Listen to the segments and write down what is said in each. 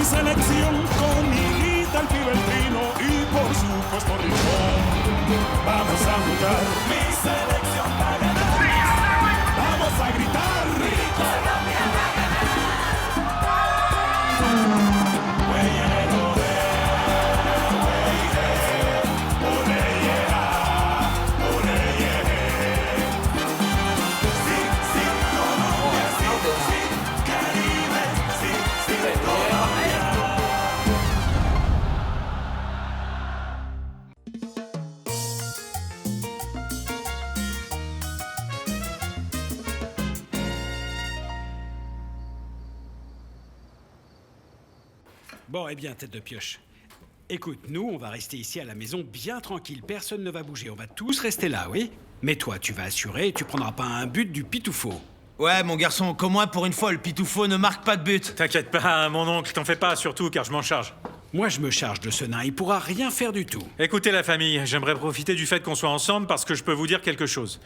selección con Miguita, el pibe, el Pino y por supuesto Rincón. Vamos a jugar. Mi selección va a ganar. Vamos a gritar. Mi Colombia va a ganar. Bon, eh bien, tête de pioche. Écoute, nous, on va rester ici à la maison bien tranquille. Personne ne va bouger. On va tous rester là, oui? Mais toi, tu vas assurer et tu prendras pas un but du pitoufo. Ouais, mon garçon, qu'au moins pour une fois, le pitoufo ne marque pas de but. T'inquiète pas, mon oncle, t'en fais pas, surtout car je m'en charge. Moi, je me charge de ce nain. Il pourra rien faire du tout. Écoutez la famille, j'aimerais profiter du fait qu'on soit ensemble parce que je peux vous dire quelque chose.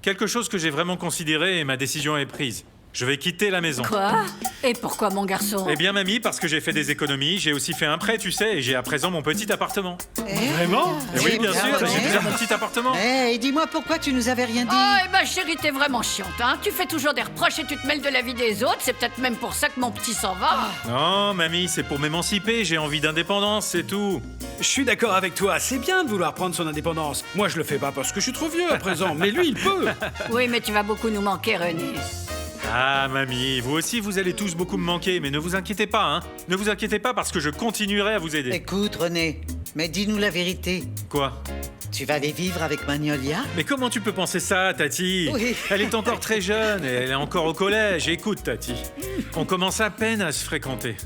Quelque chose que j'ai vraiment considéré et ma décision est prise. Je vais quitter la maison. Quoi? Et pourquoi, mon garçon? Eh bien, mamie, parce que j'ai fait des économies, j'ai aussi fait un prêt, tu sais, et j'ai à présent mon petit appartement. Vraiment? Eh oui, bien sûr, j'ai déjà mon petit appartement. Et dis-moi pourquoi tu nous avais rien dit. Oh, eh ben, chérie, t'es vraiment chiante, hein? Tu fais toujours des reproches et tu te mêles de la vie des autres. C'est peut-être même pour ça que mon petit s'en va. Non, mamie, c'est pour m'émanciper, j'ai envie d'indépendance, c'est tout. Je suis d'accord avec toi. C'est bien de vouloir prendre son indépendance. Moi, je le fais pas parce que je suis trop vieux à présent. Mais lui, il peut. Oui, mais tu vas beaucoup nous manquer, René. Ah, mamie, vous aussi, vous allez tous beaucoup me manquer, mais ne vous inquiétez pas, hein. Ne vous inquiétez pas parce que je continuerai à vous aider. Écoute, René, mais dis-nous la vérité. Quoi? Tu vas aller vivre avec Magnolia? Mais comment tu peux penser ça, Tati? Oui. Elle est encore très jeune et elle est encore au collège. Écoute, Tati, on commence à peine à se fréquenter.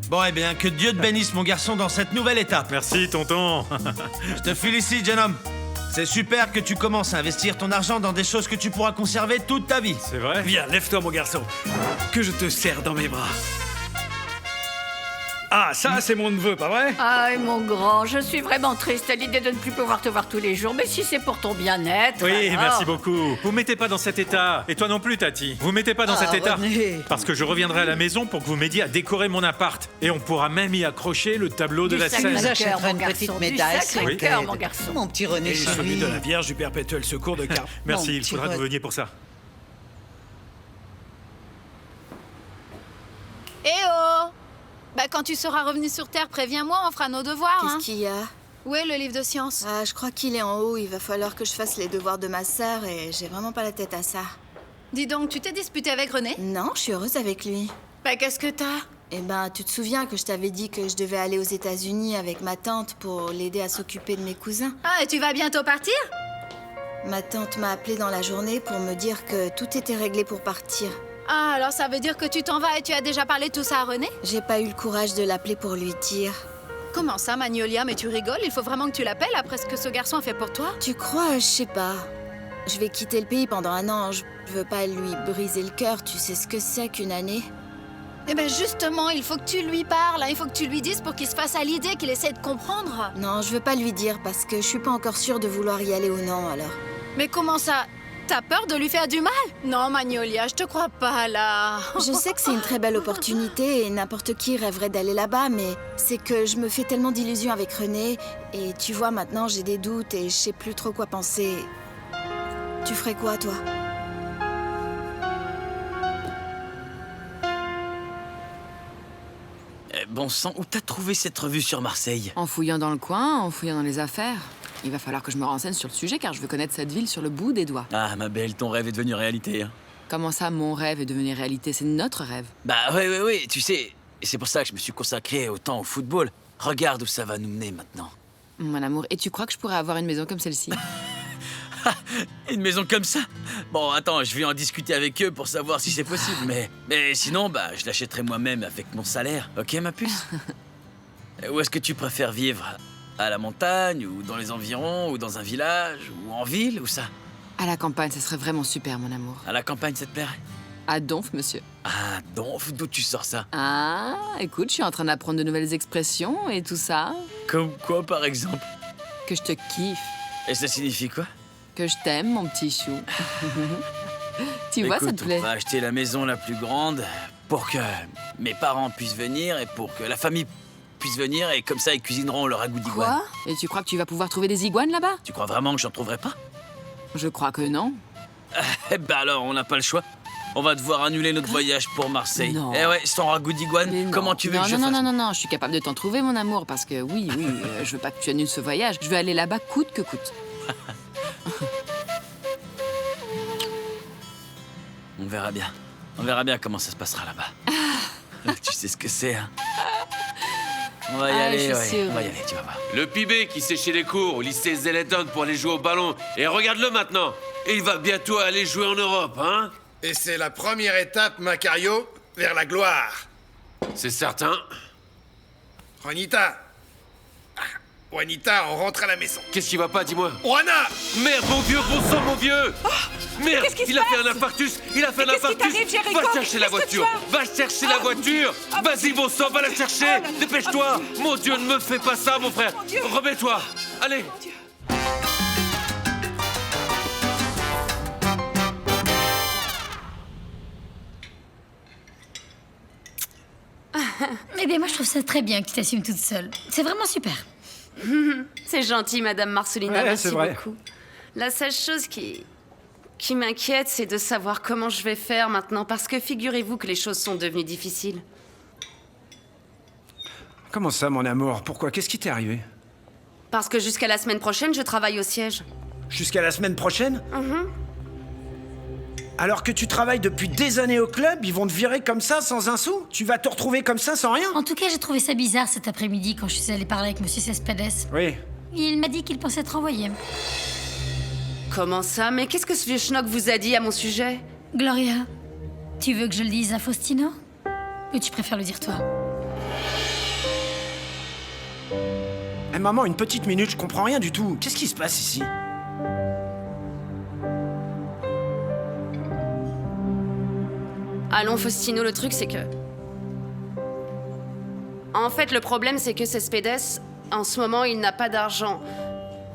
Bon, eh bien, que Dieu te bénisse, mon garçon, dans cette nouvelle étape. Merci, tonton. Je te félicite, jeune homme. C'est super que tu commences à investir ton argent dans des choses que tu pourras conserver toute ta vie. C'est vrai? Viens, lève-toi, mon garçon. Que je te serre dans mes bras. Ah, ça, c'est mon neveu, pas vrai? Ah, mon grand, je suis vraiment triste à l'idée de ne plus pouvoir te voir tous les jours. Mais si c'est pour ton bien-être... Oui, alors... merci beaucoup. Vous mettez pas dans cet état. Et toi non plus, Tati. Vous mettez pas dans cet état. René. Parce que je reviendrai à la maison pour que vous m'aidiez à décorer mon appart. Et on pourra même y accrocher le tableau de la Tu nous scène. achèteras mon une garçon, petite du médaille, Sacré s'il Cœur, te mon plaît. garçon. Mon petit René Et celui chéri. de la Vierge du Perpétuel Secours de Carpe. Merci, Mon il petit faudra que vous René. veniez pour ça. Eh oh! Bah quand tu seras revenu sur Terre, préviens-moi, on fera nos devoirs, hein. Qu'est-ce qu'il y a? Où est le livre de sciences? Ah, je crois qu'il est en haut. Il va falloir que je fasse les devoirs de ma sœur et j'ai vraiment pas la tête à ça. Dis donc, tu t'es disputé avec René? Non, je suis heureuse avec lui. Bah qu'est-ce que t'as? Eh ben, tu te souviens que je t'avais dit que je devais aller aux États-Unis avec ma tante pour l'aider à s'occuper de mes cousins? Ah, et tu vas bientôt partir? Ma tante m'a appelée dans la journée pour me dire que tout était réglé pour partir. Ah, alors ça veut dire que tu t'en vas et tu as déjà parlé de tout ça à René? J'ai pas eu le courage de l'appeler pour lui dire. Comment ça, Magnolia? Mais tu rigoles? Il faut vraiment que tu l'appelles après ce que ce garçon a fait pour toi? Tu crois? Je sais pas. Je vais quitter le pays pendant un an. Je veux pas lui briser le cœur. Tu sais ce que c'est qu'une année? Eh ben justement, il faut que tu lui parles, hein. Il faut que tu lui dises pour qu'il se fasse à l'idée, qu'il essaie de comprendre. Non, je veux pas lui dire parce que je suis pas encore sûre de vouloir y aller ou non, alors. Mais comment ça? T'as peur de lui faire du mal? Non, Magnolia, je te crois pas, là. Je sais que c'est une très belle opportunité et n'importe qui rêverait d'aller là-bas, mais c'est que je me fais tellement d'illusions avec René et tu vois, maintenant j'ai des doutes et je sais plus trop quoi penser. Tu ferais quoi, toi? Bon sang, où t'as trouvé cette revue sur Marseille? En fouillant dans le coin, en fouillant dans les affaires. Il va falloir que je me renseigne sur le sujet car je veux connaître cette ville sur le bout des doigts. Ah, ma belle, ton rêve est devenu réalité, hein. Comment ça, mon rêve est devenu réalité? C'est notre rêve. Bah oui, tu sais, c'est pour ça que je me suis consacré autant au football. Regarde où ça va nous mener maintenant. Mon amour, et tu crois que je pourrais avoir une maison comme celle-ci? Une maison comme ça? Bon, attends, je vais en discuter avec eux pour savoir si c'est possible, mais sinon, bah, je l'achèterai moi-même avec mon salaire, ok, ma puce? Où est-ce que tu préfères vivre? À la montagne, ou dans les environs, ou dans un village, ou en ville, ou ça? À la campagne, ça serait vraiment super, mon amour. À la campagne, ça te plairait? À Donf, monsieur. Ah, donc, d'où tu sors ça? Ah, écoute, je suis en train d'apprendre de nouvelles expressions et tout ça. Comme quoi, par exemple? Que je te kiffe. Et ça signifie quoi? Que je t'aime, mon petit chou. Tu vois, ça te Écoute, plaît? on va acheter la maison la plus grande pour que mes parents puissent venir et pour que la famille puisse venir et comme ça ils cuisineront leur ragoût d'iguane. Quoi? Et tu crois que tu vas pouvoir trouver des iguanes là-bas? Tu crois vraiment que j'en trouverai pas? Je crois que non. Eh ben alors, on n'a pas le choix. On va devoir annuler notre voyage pour Marseille. Non. Eh ouais, sans ragoût Mais d'iguane, non. comment tu veux non, que je non, fasse? non, non, non, je suis capable de t'en trouver, mon amour, parce que oui, je veux pas que tu annules ce voyage. Je veux aller là-bas coûte que coûte. On verra bien. On verra bien comment ça se passera là-bas. Tu sais ce que c'est, hein? On va y Ah, aller, je suis ouais. sûre. On va y aller, tu vas voir. Le Pibé qui séchait les cours au lycée Zeledon pour aller jouer au ballon. Et regarde-le maintenant. Et il va bientôt aller jouer en Europe, hein? Et c'est la première étape, Macario, vers la gloire. C'est certain. Juanita. Juanita, on rentre à la maison. Qu'est-ce qui va pas, dis-moi? Juana! Merde, mon vieux, bon sang, mon vieux! Merde, qu'est-ce qui se il a fait passe? un infarctus! Il a fait un Mais qu'est-ce qui infarctus! t'arrive, Jericho? Va chercher la Qu'est-ce que voiture! tu as? Va chercher la voiture! Vas-y, bon sang, va la chercher! Dépêche-toi! Mon Dieu, ne me fais pas ça, mon frère! Remets-toi! Allez! Eh bien, moi, je trouve ça très bien que tu t'assumes toute seule. C'est vraiment super. C'est gentil, Madame Marcelina, Ouais, merci c'est vrai. beaucoup. La seule chose qui m'inquiète, c'est de savoir comment je vais faire maintenant, parce que figurez-vous que les choses sont devenues difficiles. Comment ça, mon amour? Pourquoi? Qu'est-ce qui t'est arrivé? Parce que jusqu'à la semaine prochaine, je travaille au siège. Jusqu'à la semaine prochaine? Mhm. Alors que tu travailles depuis des années au club, ils vont te virer comme ça, sans un sou? Tu vas te retrouver comme ça, sans rien? En tout cas, j'ai trouvé ça bizarre cet après-midi quand je suis allée parler avec Monsieur Cespedes. Oui. Il m'a dit qu'il pensait te renvoyer. Comment ça? Mais qu'est-ce que ce vieux schnock vous a dit à mon sujet? Gloria, tu veux que je le dise à Faustino? Ou tu préfères le dire toi? Eh maman, une petite minute, je comprends rien du tout. Qu'est-ce qui se passe ici? Allons, Faustino, le truc, c'est que... En fait, le problème, c'est que Cespedes, en ce moment, il n'a pas d'argent.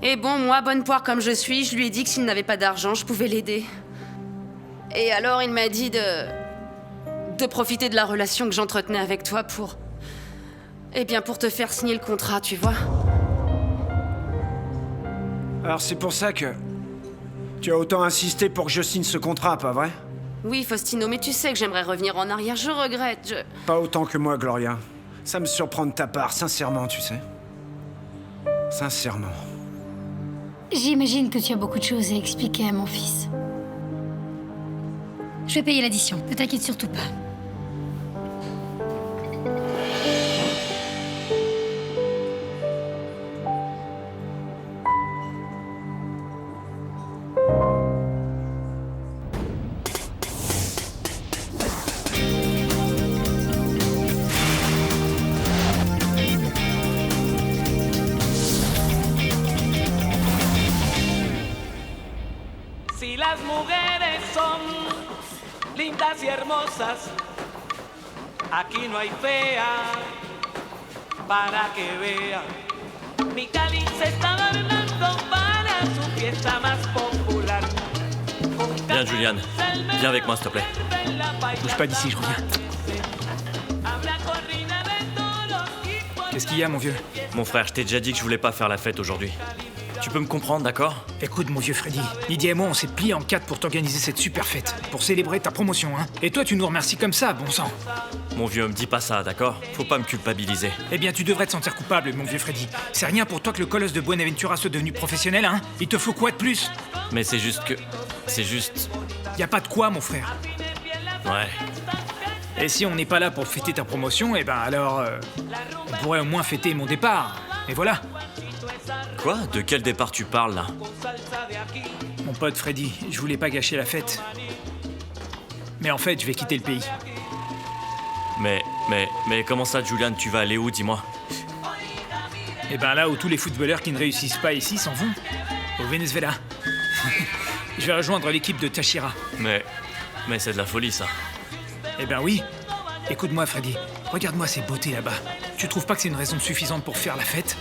Et bon, moi, bonne poire comme je suis, je lui ai dit que s'il n'avait pas d'argent, je pouvais l'aider. Et alors, il m'a dit de profiter de la relation que j'entretenais avec toi pour... Eh bien, pour te faire signer le contrat, tu vois. Alors c'est pour ça que... Tu as autant insisté pour que je signe ce contrat, pas vrai? Oui, Faustino, mais tu sais que j'aimerais revenir en arrière, je regrette, Pas autant que moi, Gloria. Ça me surprend de ta part, sincèrement, tu sais. Sincèrement. J'imagine que tu as beaucoup de choses à expliquer à mon fils. Je vais payer l'addition, ne t'inquiète surtout pas. Si las mujeres son lindas y hermosas, aquí no hay fea para que vea. Mi Cali se está adornando para su fiesta más popular. Viens, Julian. Viens avec moi, s'il te plaît. Bouge pas d'ici, je reviens. Qu'est-ce qu'il y a, mon vieux? Mon frère, je t'ai déjà dit que je voulais pas faire la fête aujourd'hui. Tu peux me comprendre, d'accord? Écoute, mon vieux Freddy, Lydia et moi, on s'est pliés en quatre pour t'organiser cette super fête, pour célébrer ta promotion, hein. Et toi, tu nous remercies comme ça, bon sang. Mon vieux, me dis pas ça, d'accord? Faut pas me culpabiliser. Eh bien, tu devrais te sentir coupable, mon vieux Freddy. C'est rien pour toi que le colosse de Buenaventura soit devenu professionnel, hein? Il te faut quoi de plus? Mais c'est juste que... C'est juste... Y a pas de quoi, mon frère. Ouais. Et si on n'est pas là pour fêter ta promotion, eh ben alors... on pourrait au moins fêter mon départ. Et voilà. Quoi? De quel départ tu parles, là? Mon pote Freddy, je voulais pas gâcher la fête. Mais en fait, je vais quitter le pays. Mais comment ça, Julian? Tu vas aller où, dis-moi? Eh ben là où tous les footballeurs qui ne réussissent pas ici s'en vont. Au Venezuela. Je vais rejoindre l'équipe de Táchira. Mais c'est de la folie, ça. Eh ben oui. Écoute-moi, Freddy. Regarde-moi ces beautés là-bas. Tu trouves pas que c'est une raison suffisante pour faire la fête?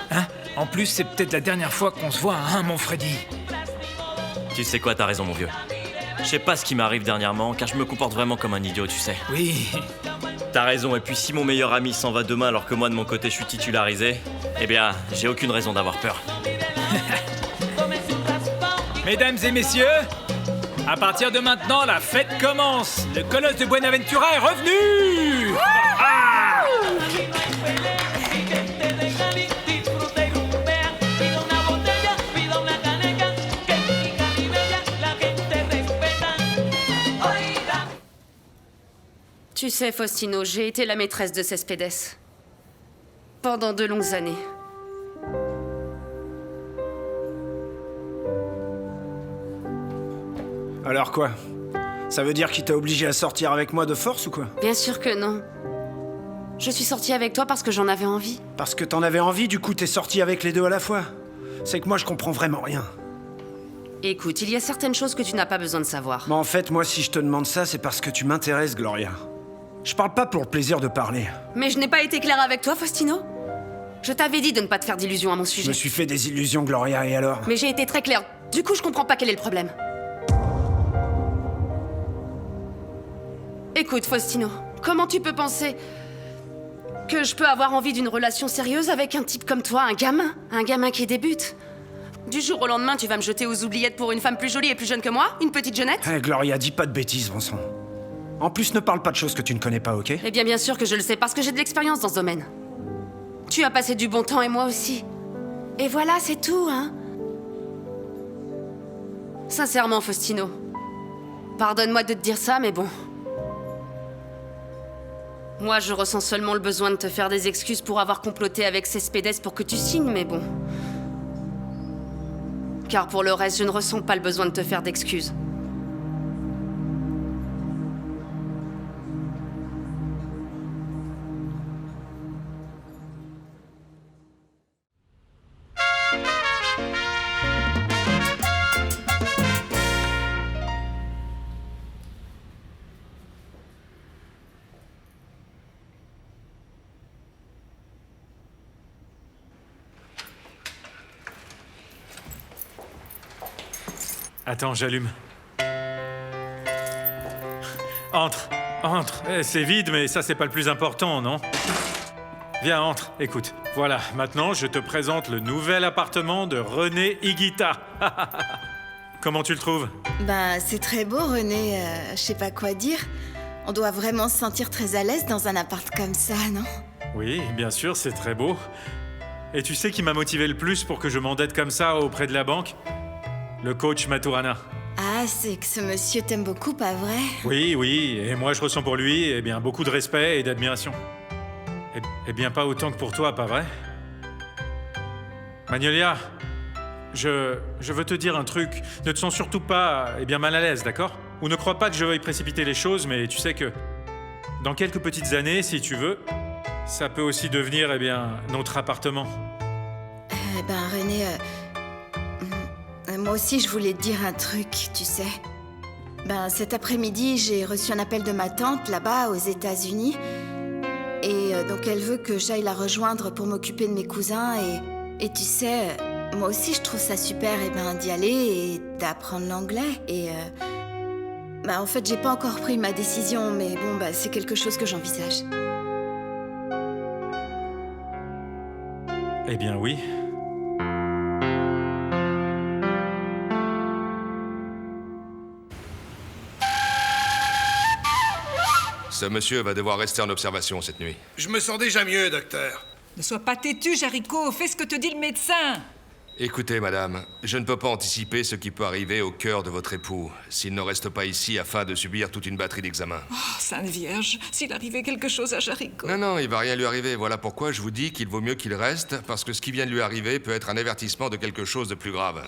Hein? En plus, c'est peut-être la dernière fois qu'on se voit, hein, mon Freddy? Tu sais quoi, t'as raison, mon vieux. Je sais pas ce qui m'arrive dernièrement, car je me comporte vraiment comme un idiot, tu sais. Oui. T'as raison, et puis si mon meilleur ami s'en va demain alors que moi de mon côté je suis titularisé, eh bien, j'ai aucune raison d'avoir peur. Mesdames et messieurs, à partir de maintenant, la fête commence. Le colosse de Buenaventura est revenu. Tu sais, Faustino, j'ai été la maîtresse de Cespedes. Pendant de longues années. Alors quoi? Ça veut dire qu'il t'a obligé à sortir avec moi de force ou quoi? Bien sûr que non. Je suis sortie avec toi parce que j'en avais envie. Parce que t'en avais envie, du coup t'es sorti avec les deux à la fois? C'est que moi je comprends vraiment rien. Écoute, il y a certaines choses que tu n'as pas besoin de savoir. Mais en fait, moi si je te demande ça, c'est parce que tu m'intéresses, Gloria. Je parle pas pour le plaisir de parler. Mais je n'ai pas été claire avec toi, Faustino. Je t'avais dit de ne pas te faire d'illusions à mon sujet. Je me suis fait des illusions, Gloria, et alors? Mais j'ai été très claire. Du coup, je comprends pas quel est le problème. Écoute, Faustino, comment tu peux penser que je peux avoir envie d'une relation sérieuse avec un type comme toi, un gamin qui débute? Du jour au lendemain, tu vas me jeter aux oubliettes pour une femme plus jolie et plus jeune que moi? Une petite jeunette? Hé, Gloria, dis pas de bêtises, bon sang. En plus, ne parle pas de choses que tu ne connais pas, ok? Eh bien sûr que je le sais, parce que j'ai de l'expérience dans ce domaine. Tu as passé du bon temps et moi aussi. Et voilà, c'est tout, hein? Sincèrement, Faustino. Pardonne-moi de te dire ça, mais bon. Moi, je ressens seulement le besoin de te faire des excuses pour avoir comploté avec Cespedes pour que tu signes, mais bon. Car pour le reste, je ne ressens pas le besoin de te faire d'excuses. Attends, j'allume. Entre. C'est vide, mais ça, c'est pas le plus important, non? Viens, entre. Écoute. Voilà, maintenant, je te présente le nouvel appartement de René Higuita. Comment tu le trouves? Bah, c'est très beau, René. Je sais pas quoi dire. On doit vraiment se sentir très à l'aise dans un appart comme ça, non? Oui, bien sûr, c'est très beau. Et tu sais qui m'a motivé le plus pour que je m'endette comme ça auprès de la banque? Le coach Maturana. Ah, c'est que ce monsieur t'aime beaucoup, pas vrai? Oui, et moi je ressens pour lui beaucoup de respect et d'admiration. Eh bien, pas autant que pour toi, pas vrai? Magnolia, je veux te dire un truc. Ne te sens surtout pas mal à l'aise, d'accord? Ou ne crois pas que je veuille précipiter les choses, mais tu sais que dans quelques petites années, si tu veux, ça peut aussi devenir notre appartement. René, moi aussi je voulais te dire un truc, tu sais. Cet après-midi, j'ai reçu un appel de ma tante là-bas aux États-Unis. Et donc elle veut que j'aille la rejoindre pour m'occuper de mes cousins. Et tu sais, moi aussi je trouve ça super d'y aller et d'apprendre l'anglais. Et en fait, j'ai pas encore pris ma décision, mais bon, c'est quelque chose que j'envisage. Eh bien oui. Ce monsieur va devoir rester en observation cette nuit. Je me sens déjà mieux, docteur. Ne sois pas têtu, Jericho. Fais ce que te dit le médecin. Écoutez, madame, je ne peux pas anticiper ce qui peut arriver au cœur de votre époux s'il ne reste pas ici afin de subir toute une batterie d'examens. Oh, Sainte Vierge, s'il arrivait quelque chose à Jericho... Non, il va rien lui arriver. Voilà pourquoi je vous dis qu'il vaut mieux qu'il reste, parce que ce qui vient de lui arriver peut être un avertissement de quelque chose de plus grave.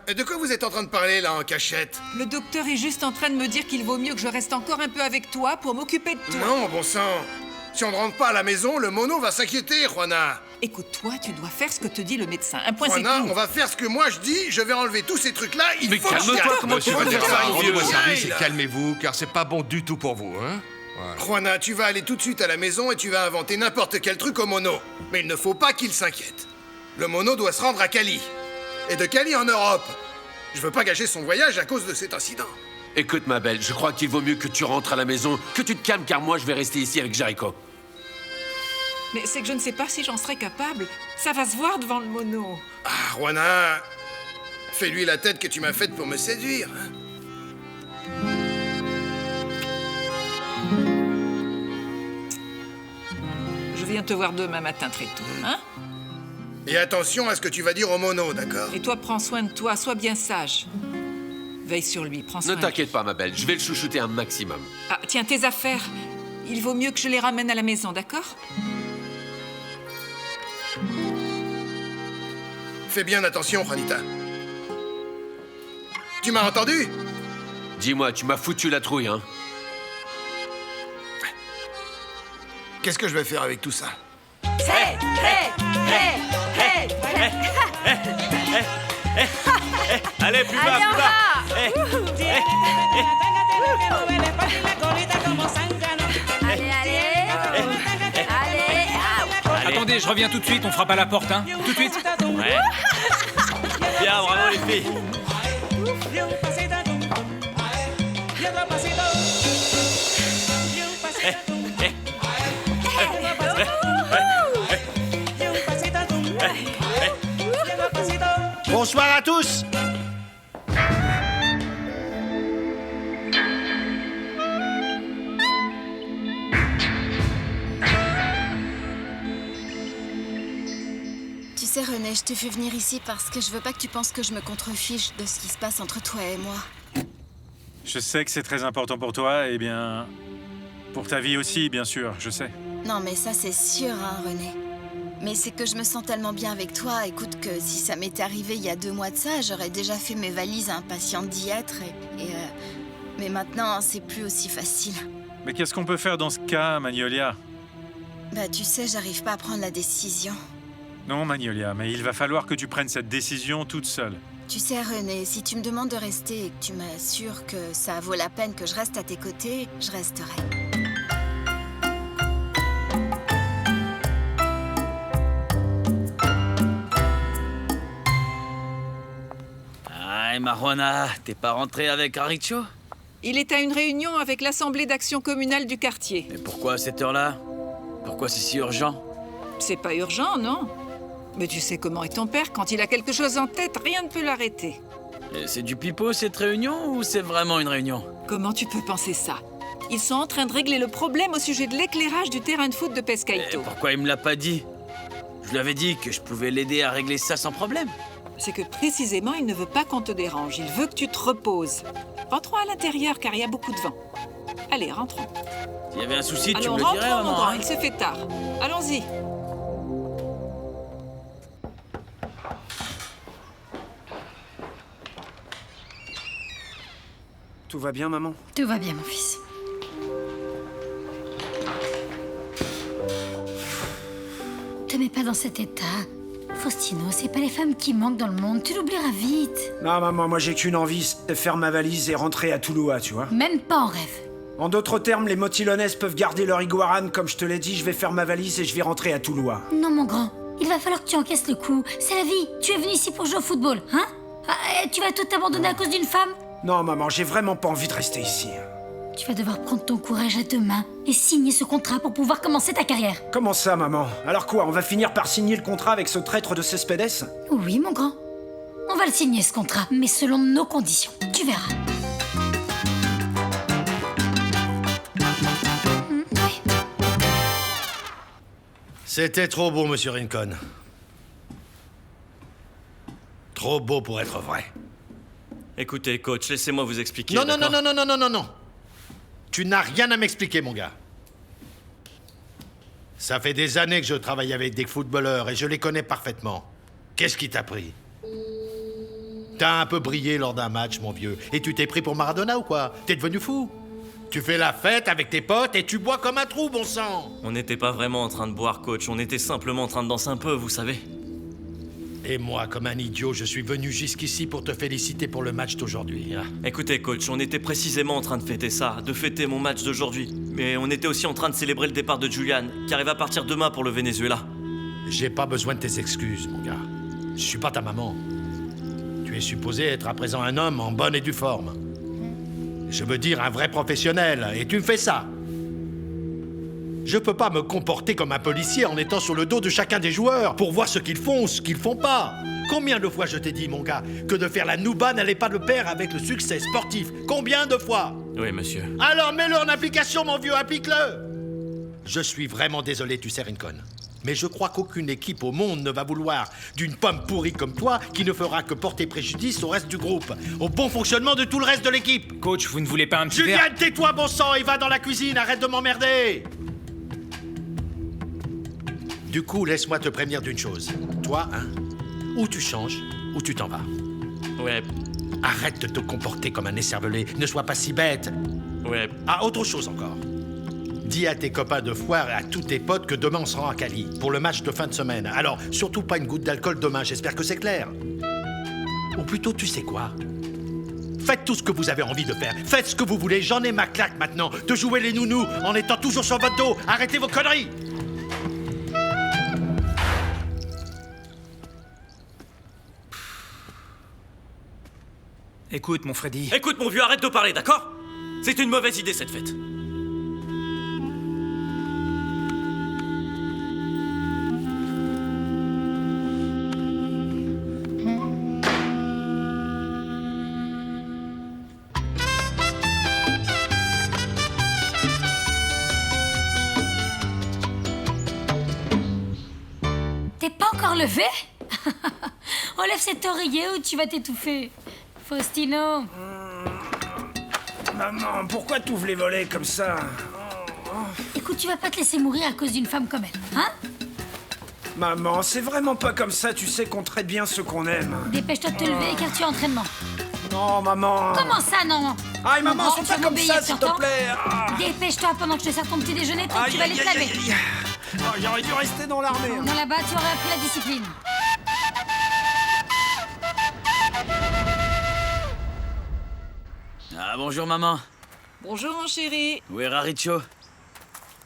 Et de quoi vous êtes en train de parler, là, en cachette? Le docteur est juste en train de me dire qu'il vaut mieux que je reste encore un peu avec toi pour m'occuper de toi. Non, bon sang. Si on ne rentre pas à la maison, le mono va s'inquiéter, Juana. Écoute-toi, tu dois faire ce que te dit le médecin. Un point, c'est tout. Juana, on va faire ce que moi je dis. Je vais enlever tous ces trucs-là. Mais calme-toi, comment tu peux faire ça? Rendez-moi service et calmez-vous, car c'est pas bon du tout pour vous, hein? Voilà. Juana, tu vas aller tout de suite à la maison et tu vas inventer n'importe quel truc au mono. Mais il ne faut pas qu'il s'inquiète. Le mono doit se rendre à Cali. Et de Cali en Europe. Je veux pas gâcher son voyage à cause de cet incident. Écoute, ma belle, je crois qu'il vaut mieux que tu rentres à la maison, que tu te calmes, car moi, je vais rester ici avec Jericho. Mais c'est que je ne sais pas si j'en serais capable. Ça va se voir devant le mono. Ah, Juana, fais-lui la tête que tu m'as faite pour me séduire. Hein? Je viens te voir demain matin très tôt, hein? Et attention à ce que tu vas dire au mono, d'accord? Et toi, prends soin de toi, sois bien sage. Veille sur lui, prends soin Ne t'inquiète pas, ma belle, je vais le chouchouter un maximum. Ah, tiens, tes affaires. Il vaut mieux que je les ramène à la maison, d'accord? Fais bien attention, Juanita. Tu m'as entendu? Dis-moi, tu m'as foutu la trouille, hein? Qu'est-ce que je vais faire avec tout ça? Hey, hey, hey, hey, hey. Allez, plus bas, plus bas. Allez, allez. Attendez, je reviens tout de suite, on frappe à la porte, hein. Tout de suite. Ouais. Bien, bravo les filles. Bonsoir à tous. Tu sais, René, je te fais venir ici parce que je veux pas que tu penses que je me contrefiche de ce qui se passe entre toi et moi. Je sais que c'est très important pour toi, et bien... Pour ta vie aussi, bien sûr, je sais. Non, mais ça, c'est sûr, hein, René. Mais c'est que je me sens tellement bien avec toi. Écoute, que si ça m'était arrivé il y a 2 mois de ça, j'aurais déjà fait mes valises impatiente d'y être. Mais maintenant, c'est plus aussi facile. Mais qu'est-ce qu'on peut faire dans ce cas, Magnolia? Bah, tu sais, j'arrive pas à prendre la décision. Non, Magnolia, mais il va falloir que tu prennes cette décision toute seule. Tu sais, René, si tu me demandes de rester et que tu m'assures que ça vaut la peine que je reste à tes côtés, je resterai. Ah, Marwana, t'es pas rentré avec Aricho? Il est à une réunion avec l'Assemblée d'action communale du quartier. Mais pourquoi à cette heure-là? Pourquoi c'est si urgent? C'est pas urgent, non? Mais tu sais comment est ton père, quand il a quelque chose en tête, rien ne peut l'arrêter. C'est du pipeau cette réunion ou c'est vraiment une réunion? Comment tu peux penser ça? Ils sont en train de régler le problème au sujet de l'éclairage du terrain de foot de Pescaito. Pourquoi il me l'a pas dit? Je lui avais dit que je pouvais l'aider à régler ça sans problème. C'est que précisément, il ne veut pas qu'on te dérange. Il veut que tu te reposes. Rentrons à l'intérieur car il y a beaucoup de vent. Allez, rentrons. S'il y avait un souci, tu allons, me le dirais, rentrons, mon maman. grand, il se fait tard. Allons-y. Tout va bien, maman? Tout va bien, mon fils. Te mets pas dans cet état. Faustino, c'est pas les femmes qui manquent dans le monde. Tu l'oublieras vite. Non, maman, moi j'ai qu'une envie, c'est de faire ma valise et rentrer à Toulouse, tu vois. Même pas en rêve. En d'autres termes, les motilonaises peuvent garder leur iguarane, comme je te l'ai dit, je vais faire ma valise et je vais rentrer à Toulouse. Non, mon grand. Il va falloir que tu encaisses le coup. C'est la vie. Tu es venu ici pour jouer au football, hein? Tu vas tout abandonner à cause d'une femme? Non, maman, j'ai vraiment pas envie de rester ici. Tu vas devoir prendre ton courage à 2 mains et signer ce contrat pour pouvoir commencer ta carrière. Comment ça, maman? Alors quoi, on va finir par signer le contrat avec ce traître de Cespedes? Oui, mon grand. On va le signer, ce contrat, mais selon nos conditions. Tu verras. Oui. C'était trop beau, monsieur Rincon. Trop beau pour être vrai. Écoutez, coach, laissez-moi vous expliquer. Non, non, d'accord? non, non, non, non, non, non. Tu n'as rien à m'expliquer, mon gars. Ça fait des années que je travaille avec des footballeurs et je les connais parfaitement. Qu'est-ce qui t'a pris? T'as un peu brillé lors d'un match, mon vieux. Et tu t'es pris pour Maradona ou quoi? T'es devenu fou? Tu fais la fête avec tes potes et tu bois comme un trou, bon sang! On n'était pas vraiment en train de boire, coach. On était simplement en train de danser un peu, vous savez. Et moi, comme un idiot, je suis venu jusqu'ici pour te féliciter pour le match d'aujourd'hui. Hein. Écoutez, coach, on était précisément en train de fêter ça, de fêter mon match d'aujourd'hui. Mais on était aussi en train de célébrer le départ de Julian, qui arrive à partir demain pour le Venezuela. J'ai pas besoin de tes excuses, mon gars. Je suis pas ta maman. Tu es supposé être à présent un homme en bonne et due forme. Je veux dire un vrai professionnel, et tu me fais ça. Je peux pas me comporter comme un policier en étant sur le dos de chacun des joueurs pour voir ce qu'ils font, ce qu'ils font pas. Combien de fois je t'ai dit, mon gars, que de faire la nouba n'allait pas de pair avec le succès sportif? Combien de fois? Oui, monsieur. Alors mets-le en application, mon vieux, applique-le! Je suis vraiment désolé, tu sais, Rincon. Mais je crois qu'aucune équipe au monde ne va vouloir d'une pomme pourrie comme toi qui ne fera que porter préjudice au reste du groupe, au bon fonctionnement de tout le reste de l'équipe. Coach, vous ne voulez pas un petit verre? Julian, tais-toi, bon sang, et va dans la cuisine, arrête de m'emmerder! Du coup, laisse-moi te prévenir d'une chose. Toi, hein, ou tu changes, ou tu t'en vas. Ouais. Arrête de te comporter comme un écervelé, ne sois pas si bête. Ouais. Ah, autre chose encore. Dis à tes copains de foire et à tous tes potes que demain on se rend à Cali pour le match de fin de semaine. Alors, surtout pas une goutte d'alcool demain, j'espère que c'est clair. Ou plutôt, tu sais quoi? Faites tout ce que vous avez envie de faire. Faites ce que vous voulez, j'en ai ma claque maintenant. De jouer les nounous en étant toujours sur votre dos. Arrêtez vos conneries! Écoute, mon Freddy. Écoute, mon vieux, arrête de parler, d'accord? C'est une mauvaise idée, cette fête. T'es pas encore levé? Enlève cet oreiller ou tu vas t'étouffer. Faustino. Maman, pourquoi t'ouvres les volets comme ça? Écoute, tu vas pas te laisser mourir à cause d'une femme comme elle, hein? Maman, c'est vraiment pas comme ça, tu sais qu'on traite bien ceux qu'on aime. Dépêche-toi de te lever car tu as entraînement. Non, maman. Comment ça, non? Aïe, maman, Bon, c'est tu pas vas comme m'obéir ça, sur s'il te temps. plaît. Dépêche-toi pendant que je te sers ton petit déjeuner, toi, tu vas aller te laver. J'aurais dû rester dans l'armée. Non, là-bas, tu aurais appris la discipline. Ah, bonjour, maman. Bonjour, mon chéri. Où est Raricho?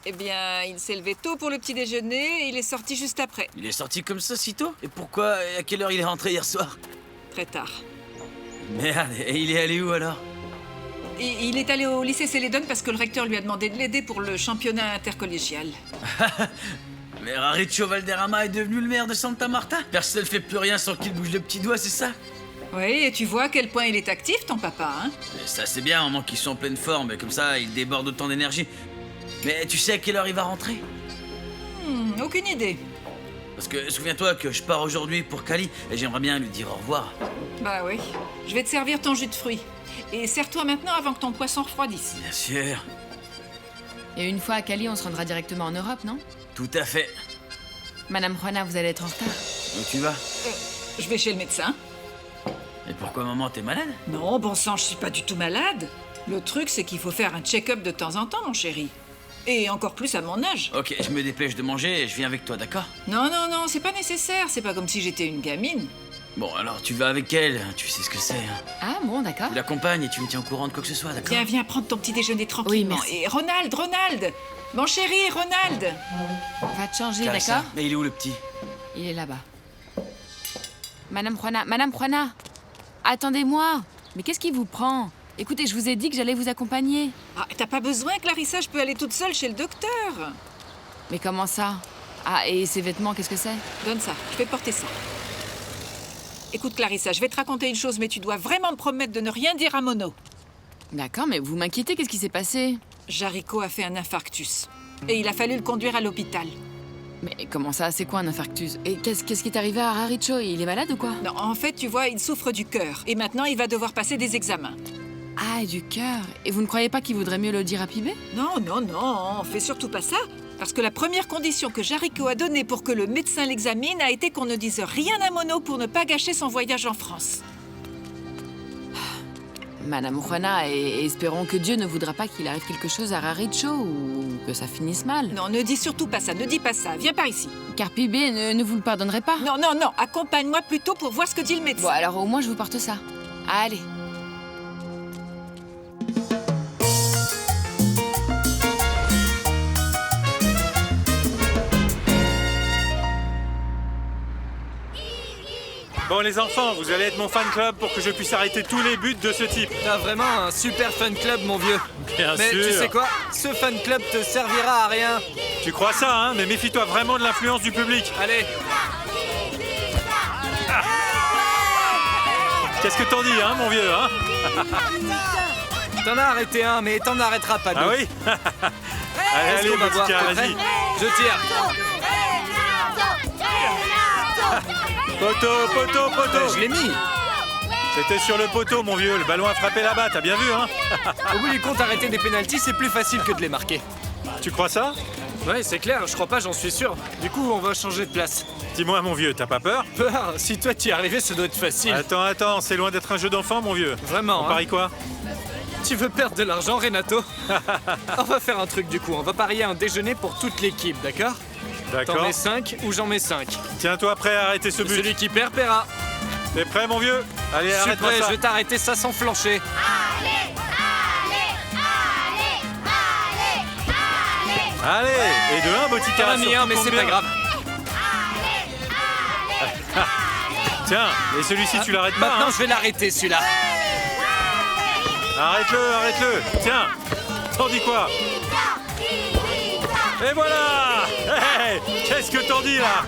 Eh bien, il s'est levé tôt pour le petit déjeuner et il est sorti juste après. Il est sorti comme ça, si tôt? Et pourquoi? Et à quelle heure il est rentré hier soir? Très tard. Merde, et il est allé où alors? Il est allé au lycée Célédon parce que le recteur lui a demandé de l'aider pour le championnat intercollégial. Mais Raricho Valderrama est devenu le maire de Santa Marta? Personne ne fait plus rien sans qu'il bouge le petit doigt, c'est ça? Oui, et tu vois à quel point il est actif, ton papa, hein? Mais ça, c'est bien, maman, qu'ils sont en pleine forme, et comme ça, il déborde autant d'énergie. Mais tu sais à quelle heure il va rentrer? Aucune idée. Parce que souviens-toi que je pars aujourd'hui pour Cali, et j'aimerais bien lui dire au revoir. Bah oui. Je vais te servir ton jus de fruits. Et serre-toi maintenant avant que ton poisson refroidisse. Bien sûr. Et une fois à Cali, on se rendra directement en Europe, non? Tout à fait. Madame Juana, vous allez être en retard. Où tu vas? Je vais chez le médecin. Et pourquoi, maman, t'es malade? Non, bon sang, je suis pas du tout malade. Le truc, c'est qu'il faut faire un check-up de temps en temps, mon chéri. Et encore plus à mon âge. Ok, je me dépêche de manger et je viens avec toi, d'accord? Non, non, non, c'est pas nécessaire. C'est pas comme si j'étais une gamine. Bon, alors tu vas avec elle, tu sais ce que c'est. Hein. Ah bon, d'accord. Tu l'accompagnes et tu me tiens au courant de quoi que ce soit, d'accord? Viens, viens, prendre ton petit déjeuner tranquillement. Oui, merci. Et Ronald, mon chéri, Ronald. Va te changer, Clarissa, d'accord? mais il est où le petit? Il est là-bas. Madame Juana, attendez-moi. Mais qu'est-ce qui vous prend? Écoutez, je vous ai dit que j'allais vous accompagner. Ah, t'as pas besoin, Clarissa, je peux aller toute seule chez le docteur. Mais comment ça? Ah, et ces vêtements, qu'est-ce que c'est? Donne ça, je vais te porter ça. Écoute, Clarissa, je vais te raconter une chose, mais tu dois vraiment me promettre de ne rien dire à Mono. D'accord, mais vous m'inquiétez, qu'est-ce qui s'est passé? Jarico a fait un infarctus. Et il a fallu le conduire à l'hôpital. Mais comment ça? C'est quoi un infarctus? Et qu'est-ce qui est arrivé à Raricho? Il est malade ou quoi? Non, en fait, tu vois, il souffre du cœur. Et maintenant, il va devoir passer des examens. Ah, du cœur. Et vous ne croyez pas qu'il vaudrait mieux le dire à Pibé? Non, non, non, fais surtout pas ça. Parce que la première condition que Jarico a donnée pour que le médecin l'examine a été qu'on ne dise rien à Mono pour ne pas gâcher son voyage en France. Madame Juana, et espérons que Dieu ne voudra pas qu'il arrive quelque chose à Raricho ou que ça finisse mal. Non, ne dis surtout pas ça, ne dis pas ça. Viens par ici. Car Pibé ne vous le pardonnerait pas. Non, non, non, accompagne-moi plutôt pour voir ce que dit le médecin. Bon, alors au moins je vous porte ça. Allez. Bon, les enfants, vous allez être mon fan club pour que je puisse arrêter tous les buts de ce type. T'as vraiment un super fan club, mon vieux. Bien Mais sûr. tu sais quoi? Ce fan club te servira à rien. Tu crois ça, hein? Mais méfie-toi vraiment de l'influence du public. Allez. Qu'est-ce que t'en dis, hein, mon vieux, hein? T'en as arrêté un, mais t'en arrêteras pas deux. Ah oui? Allez, On va petit voir, cœur, t'es prêt? vas-y. Je tire. Poteau. Je l'ai mis. C'était sur le poteau, mon vieux. Le ballon a frappé là-bas, t'as bien vu, hein? Au bout du compte, arrêter des pénaltys, c'est plus facile que de les marquer. Tu crois ça? Ouais, c'est clair, je crois pas, j'en suis sûr. Du coup, on va changer de place. Dis-moi, mon vieux, t'as pas peur? Peur? Si toi t'y es arrivé, ça doit être facile. Attends, c'est loin d'être un jeu d'enfant, mon vieux. Vraiment, On parie quoi? Tu veux perdre de l'argent, Renato? On va faire un truc du coup, on va parier un déjeuner pour toute l'équipe, d'accord? D'accord. T'en mets 5 ou j'en mets 5? Tiens-toi prêt à arrêter ce but. Celui qui perd, paiera. T'es prêt, mon vieux? Allez, Je suis arrête-moi prêt, ça. je vais t'arrêter ça sans flancher. Allez, et de 1, Botica. T'en as mis un, mais c'est pas grave. Tiens, et celui-ci, tu l'arrêtes pas, Maintenant, hein? je vais l'arrêter, celui-là. Arrête-le. Tiens, t'en dis quoi? Et voilà! Hey, qu'est-ce que t'en dis, là?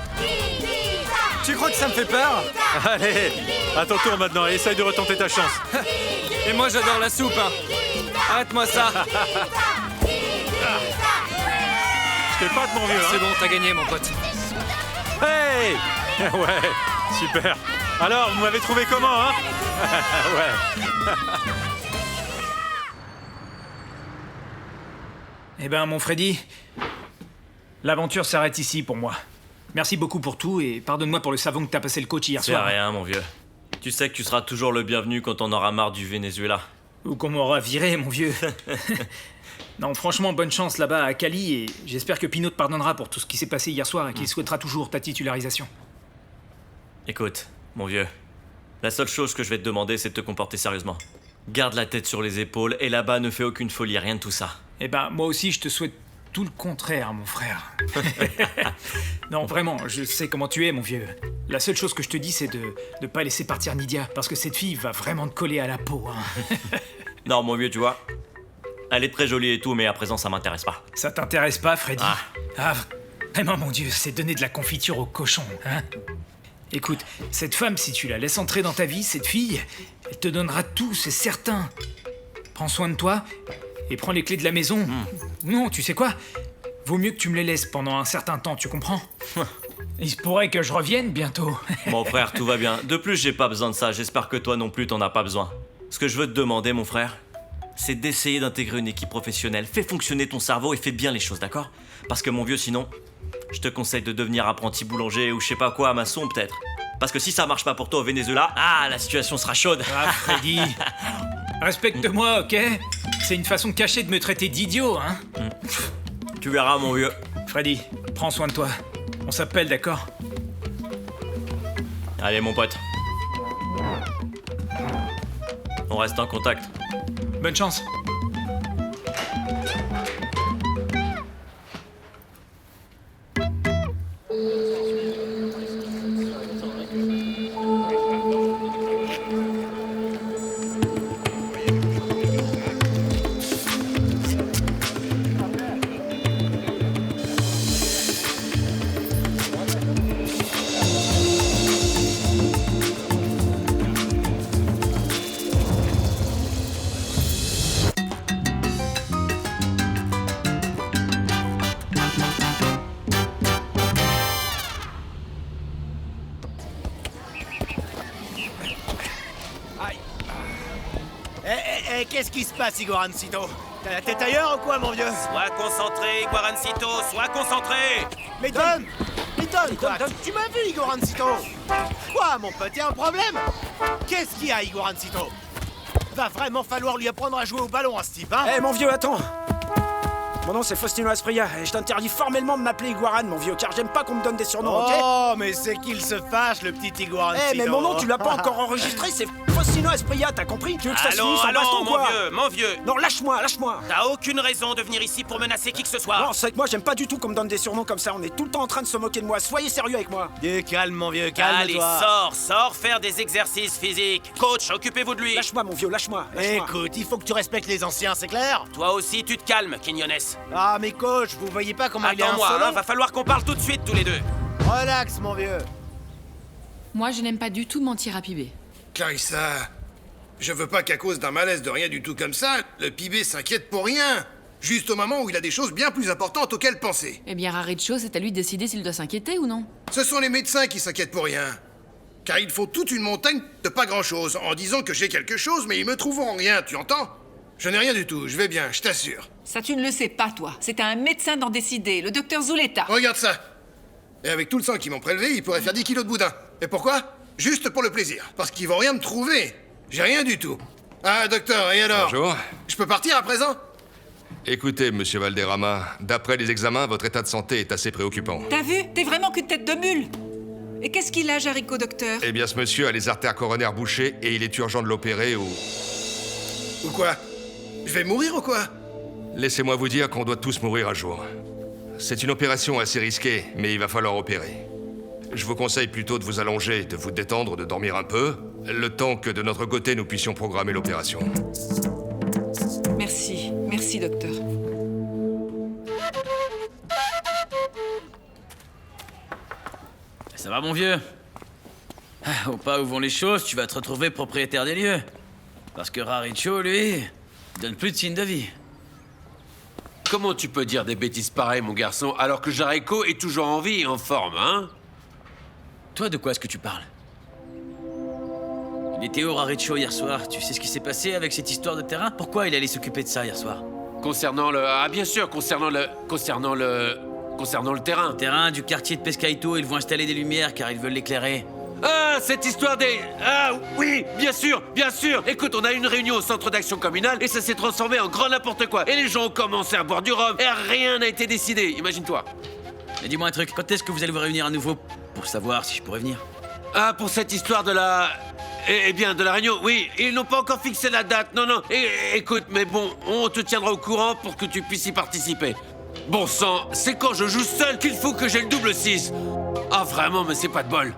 Tu crois que ça me fait peur? Allez, à ton tour maintenant, et essaye de retenter ta chance. Et moi, j'adore la soupe, hein. Arrête-moi ça. Je t'épate, mon vieux, hein? C'est bon, t'as gagné, mon pote. Hey! Ouais, super. Alors, vous m'avez trouvé comment, hein? Ouais. Eh ben, mon Freddy, l'aventure s'arrête ici pour moi. Merci beaucoup pour tout et pardonne-moi pour le savon que t'as passé le coach hier C'est soir. rien, mon vieux. Tu sais que tu seras toujours le bienvenu quand on aura marre du Venezuela. Ou qu'on m'aura viré, mon vieux. Non, franchement, bonne chance là-bas à Cali et j'espère que Pinot te pardonnera pour tout ce qui s'est passé hier soir et qu'il souhaitera toujours ta titularisation. Écoute, mon vieux, la seule chose que je vais te demander, c'est de te comporter sérieusement. Garde la tête sur les épaules et là-bas ne fais aucune folie, rien de tout ça. Eh ben, moi aussi, je te souhaite tout le contraire, mon frère. Non, vraiment, je sais comment tu es, mon vieux. La seule chose que je te dis, c'est de ne pas laisser partir Nydia, parce que cette fille va vraiment te coller à la peau. Hein. Non, mon vieux, tu vois, elle est très jolie et tout, mais à présent, ça m'intéresse pas. Ça t'intéresse pas, Freddy? Ah, vraiment, mon Dieu, c'est donner de la confiture au cochon, hein? Écoute, cette femme, si tu la laisses entrer dans ta vie, cette fille, elle te donnera tout, c'est certain. Prends soin de toi et prends les clés de la maison. Non, tu sais quoi? Vaut mieux que tu me les laisses pendant un certain temps, tu comprends? Il se pourrait que je revienne bientôt. Mon frère, tout va bien. De plus, j'ai pas besoin de ça. J'espère que toi non plus, t'en as pas besoin. Ce que je veux te demander, mon frère, c'est d'essayer d'intégrer une équipe professionnelle. Fais fonctionner ton cerveau et fais bien les choses, d'accord? Parce que mon vieux, sinon, je te conseille de devenir apprenti boulanger ou je sais pas quoi, maçon peut-être. Parce que si ça marche pas pour toi au Venezuela, la situation sera chaude. Ah, Freddy, respecte-moi, ok? C'est une façon cachée de me traiter d'idiot, hein? Tu verras, mon vieux. Freddy, prends soin de toi. On s'appelle, d'accord? Allez, mon pote. On reste en contact. Bonne chance. Qu'est-ce qui se passe, Igorancito? T'as la tête ailleurs ou quoi, mon vieux? Sois concentré, Iguarancito, sois concentré! Mais Don, quoi? Tu m'as vu, Igorancito? Quoi, mon pote, y'a un problème? Qu'est-ce qu'il y a, Igorancito? Va vraiment falloir lui apprendre à jouer au ballon à ce type, hein? Eh, mon vieux, attends! Mon nom c'est Faustino Asprilla et je t'interdis formellement de m'appeler Iguaran, mon vieux, car j'aime pas qu'on me donne des surnoms, ok? Oh, mais c'est qu'il se fâche, le petit Iguarancito. Eh, mais mon nom, tu l'as pas encore enregistré, c'est Faustino Faustino Asprilla, t'as compris? Tu veux que ça se finisse en baston, quoi? mon vieux. Non, lâche-moi, lâche-moi. T'as aucune raison de venir ici pour menacer qui que ce soit. Non, c'est que moi, j'aime pas du tout qu'on me donne des surnoms comme ça. On est tout le temps en train de se moquer de moi. Soyez sérieux avec moi. Calme, mon vieux, Allez, calme-toi. sors faire des exercices physiques. Coach, occupez-vous de lui. Lâche-moi, mon vieux, lâche-moi. Écoute, il faut que tu respectes les anciens, c'est clair? Toi aussi, tu te calmes, Quinones. Ah, mais coach, vous voyez pas comment il est Attends-moi, insolent? va falloir qu'on parle tout de suite, tous les deux. Relax, mon vieux. Moi, je n'aime pas du tout mentir à Pibé. Clarissa, je veux pas qu'à cause d'un malaise de rien du tout comme ça, le Pibé s'inquiète pour rien. Juste au moment où il a des choses bien plus importantes auxquelles penser. Eh bien, Raricho, c'est à lui de décider s'il doit s'inquiéter ou non. Ce sont les médecins qui s'inquiètent pour rien. Car ils font toute une montagne de pas grand-chose en disant que j'ai quelque chose, mais ils me trouveront rien, tu entends? Je n'ai rien du tout, je vais bien, je t'assure. Ça, tu ne le sais pas, toi. C'est à un médecin d'en décider, le docteur Zuleta. Regarde ça. Et avec tout le sang qu'ils m'ont prélevé, ils pourraient faire 10 kilos de boudin. Et pourquoi? Juste pour le plaisir. Parce qu'ils vont rien me trouver. J'ai rien du tout. Ah, docteur, et alors? Bonjour. Je peux partir à présent? Écoutez, monsieur Valderrama, d'après les examens, votre état de santé est assez préoccupant. T'as vu? T'es vraiment qu'une tête de mule. Et qu'est-ce qu'il a, Jarico, docteur? Eh bien, ce monsieur a les artères coronaires bouchées et il est urgent de l'opérer ou... Ou quoi? Je vais mourir ou quoi? Laissez-moi vous dire qu'on doit tous mourir un jour. C'est une opération assez risquée, mais il va falloir opérer. Je vous conseille plutôt de vous allonger, de vous détendre, de dormir un peu, le temps que de notre côté nous puissions programmer l'opération. Merci. Merci, docteur. Ça va, mon vieux? Au pas où vont les choses, tu vas te retrouver propriétaire des lieux. Parce que Raricho, lui, il donne plus de signes de vie. Comment tu peux dire des bêtises pareilles, mon garçon, alors que Jarico est toujours en vie et en forme, hein? Toi, de quoi est-ce que tu parles? Il était où, Raricho, hier soir? Tu sais ce qui s'est passé avec cette histoire de terrain? Pourquoi il allait s'occuper de ça hier soir? Concernant le... Ah, bien sûr, concernant le terrain. Le terrain du quartier de Pescaito, ils vont installer des lumières car ils veulent l'éclairer. Ah, cette histoire des... Ah, oui, bien sûr, bien sûr. Écoute, on a eu une réunion au centre d'action communale et ça s'est transformé en grand n'importe quoi. Et les gens ont commencé à boire du rhum et rien n'a été décidé, imagine-toi. Mais dis-moi un truc, quand est-ce que vous allez vous réunir à nouveau pour savoir si je pourrais venir? Ah, pour cette histoire de la... Eh bien, de la réunion, oui, ils n'ont pas encore fixé la date, non. Écoute, mais bon, on te tiendra au courant pour que tu puisses y participer. Bon sang, c'est quand je joue seul qu'il faut que j'ai le double 6. Ah, vraiment, mais c'est pas de bol.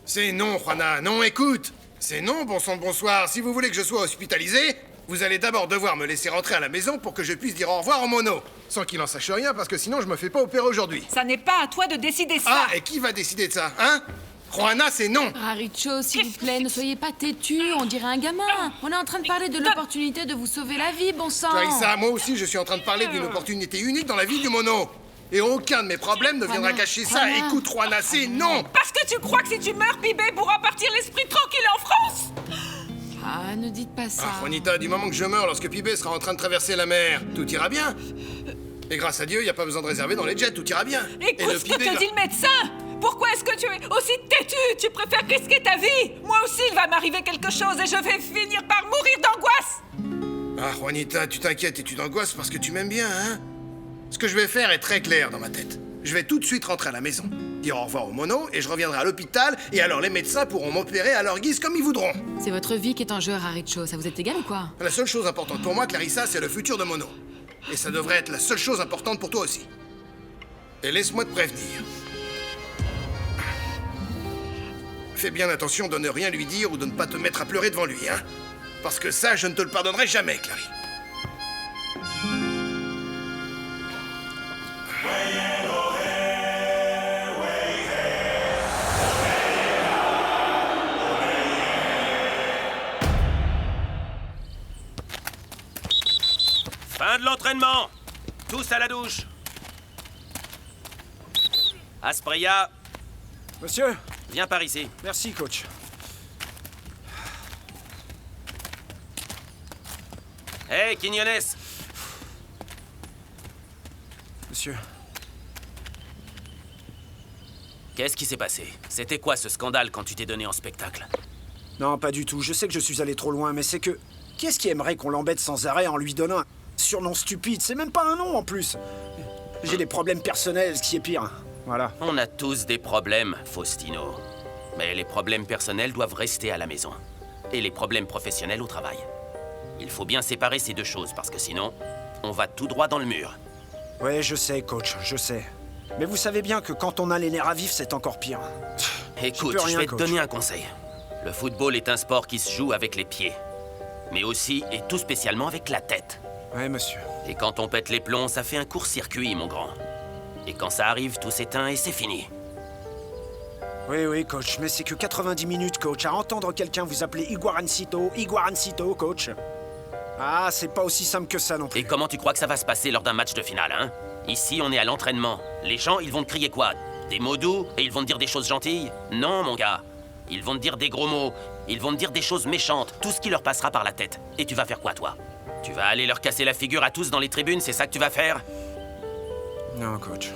C'est non, Juana, non, écoute. C'est non, bon sang de bonsoir. Si vous voulez que je sois hospitalisé, vous allez d'abord devoir me laisser rentrer à la maison pour que je puisse dire au revoir au mono. Sans qu'il en sache rien, parce que sinon je me fais pas opérer aujourd'hui. Ça n'est pas à toi de décider ça. Ah, et qui va décider de ça, hein? Juana, c'est non. Raricho, s'il vous plaît, ne soyez pas têtu, on dirait un gamin. On est en train de parler de l'opportunité de vous sauver la vie, bon sang. Clarissa, moi aussi, je suis en train de parler d'une opportunité unique dans la vie du mono. Et aucun de mes problèmes ne viendra cacher ça. Écoute, Juana, c'est non. Parce que tu crois que si tu meurs, Pibé pourra partir l'esprit tranquille en France. Ah, ne dites pas ça. Ah, Juanita, du moment que je meurs, lorsque Pibé sera en train de traverser la mer, tout ira bien. Et grâce à Dieu, il n'y a pas besoin de réserver dans les jets, tout ira bien. Écoute ce que te dit le médecin. Pourquoi est-ce que tu es aussi têtu? Tu préfères risquer ta vie? Moi aussi, il va m'arriver quelque chose et je vais finir par mourir d'angoisse. Ah, Juanita, tu t'inquiètes et tu t'angoisses parce que tu m'aimes bien, hein? Ce que je vais faire est très clair dans ma tête. Je vais tout de suite rentrer à la maison, dire au revoir au mono, et je reviendrai à l'hôpital, et alors les médecins pourront m'opérer à leur guise comme ils voudront. C'est votre vie qui est en jeu, Raricho, ça vous est égal ou quoi? La seule chose importante pour moi, Clarissa, c'est le futur de mono. Et ça devrait être la seule chose importante pour toi aussi. Et laisse-moi te prévenir. Fais bien attention de ne rien lui dire ou de ne pas te mettre à pleurer devant lui, hein? Parce que ça, je ne te le pardonnerai jamais, Clary. Fin de l'entraînement. Tous à la douche. Asprilla, Monsieur? viens par ici. Merci, coach. Hé, Quinones. Monsieur. Qu'est-ce qui s'est passé? C'était quoi ce scandale quand tu t'es donné en spectacle? Non, pas du tout. Je sais que je suis allé trop loin, mais c'est que... Qui est-ce qui aimerait qu'on l'embête sans arrêt en lui donnant un surnom stupide? C'est même pas un nom, en plus. J'ai des problèmes personnels, ce qui est pire. Voilà. On a tous des problèmes, Faustino. Mais les problèmes personnels doivent rester à la maison. et les problèmes professionnels au travail. Il faut bien séparer ces deux choses, parce que sinon, on va tout droit dans le mur. Ouais, je sais, coach, je sais. Mais vous savez bien que quand on a les nerfs à vif, c'est encore pire. Écoute, je vais te donner un conseil. Le football est un sport qui se joue avec les pieds. Mais aussi, et tout spécialement, avec la tête. Ouais, monsieur. Et quand on pète les plombs, ça fait un court-circuit, mon grand. Et quand ça arrive, tout s'éteint et c'est fini. Oui, coach, mais c'est que 90 minutes, coach, à entendre quelqu'un vous appeler Iguarancito, coach. Ah, c'est pas aussi simple que ça non plus. Et comment tu crois que ça va se passer lors d'un match de finale, hein? Ici, on est à l'entraînement. Les gens, ils vont te crier quoi? Des mots doux et ils vont te dire des choses gentilles? Non, mon gars. Ils vont te dire des gros mots. Ils vont te dire des choses méchantes. Tout ce qui leur passera par la tête. Et tu vas faire quoi, toi? Tu vas aller leur casser la figure à tous dans les tribunes, c'est ça que tu vas faire? Non, coach.